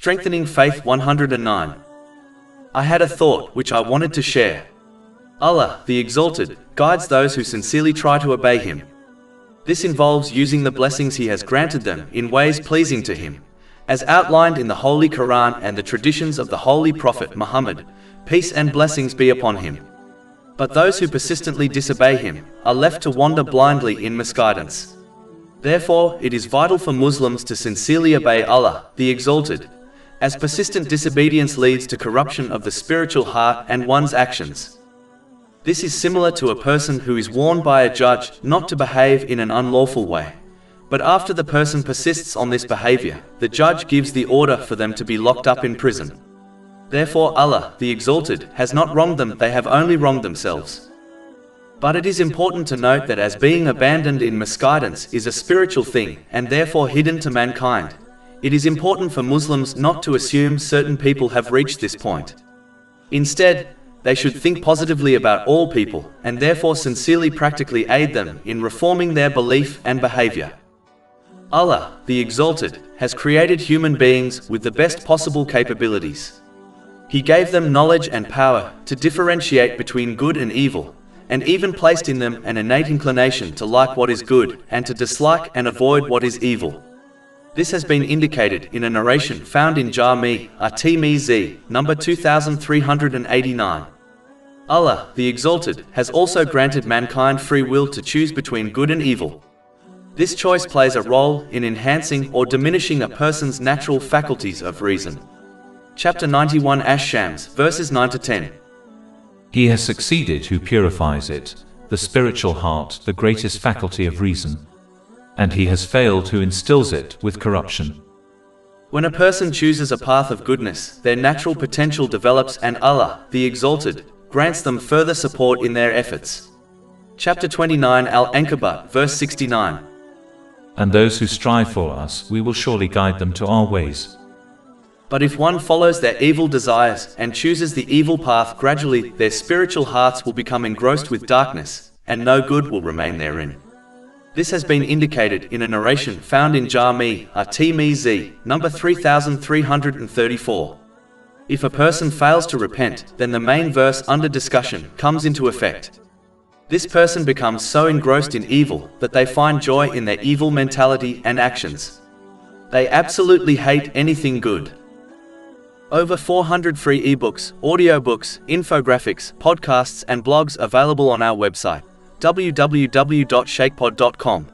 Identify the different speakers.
Speaker 1: Strengthening Faith 109. I had a thought which I wanted to share. Allah, the Exalted, guides those who sincerely try to obey Him. This involves using the blessings He has granted them in ways pleasing to Him, as outlined in the Holy Quran and the traditions of the Holy Prophet Muhammad, peace and blessings be upon him. But those who persistently disobey Him are left to wander blindly in misguidance. Therefore, it is vital for Muslims to sincerely obey Allah, the Exalted, as persistent disobedience leads to corruption of the spiritual heart and one's actions. This is similar to a person who is warned by a judge not to behave in an unlawful way. But after the person persists on this behavior, the judge gives the order for them to be locked up in prison. Therefore Allah, the Exalted, has not wronged them, they have only wronged themselves. But it is important to note that as being abandoned in misguidance is a spiritual thing and therefore hidden to mankind, it is important for Muslims not to assume certain people have reached this point. Instead, they should think positively about all people and therefore sincerely practically aid them in reforming their belief and behavior. Allah, the Exalted, has created human beings with the best possible capabilities. He gave them knowledge and power to differentiate between good and evil, and even placed in them an innate inclination to like what is good and to dislike and avoid what is evil. This has been indicated in a narration found in Jami' at-Tirmidhi, number 2389. Allah, the Exalted, has also granted mankind free will to choose between good and evil. This choice plays a role in enhancing or diminishing a person's natural faculties of reason. Chapter 91 Ash-Shams, verses 9 to 10.
Speaker 2: He has succeeded who purifies it, the spiritual heart, the greatest faculty of reason. And he has failed who instills it with corruption.
Speaker 1: When a person chooses a path of goodness, their natural potential develops and Allah, the Exalted, grants them further support in their efforts. Chapter 29 Al-Ankabut, verse 69.
Speaker 2: And those who strive for us, we will surely guide them to our ways.
Speaker 1: But if one follows their evil desires and chooses the evil path, gradually their spiritual hearts will become engrossed with darkness, and no good will remain therein. This has been indicated in a narration found in Jami' at-Tirmidhi, number 3334. If a person fails to repent, then the main verse under discussion comes into effect. This person becomes so engrossed in evil that they find joy in their evil mentality and actions. They absolutely hate anything good. Over 400 free ebooks, audiobooks, infographics, podcasts and blogs available on our website, www.shakepod.com.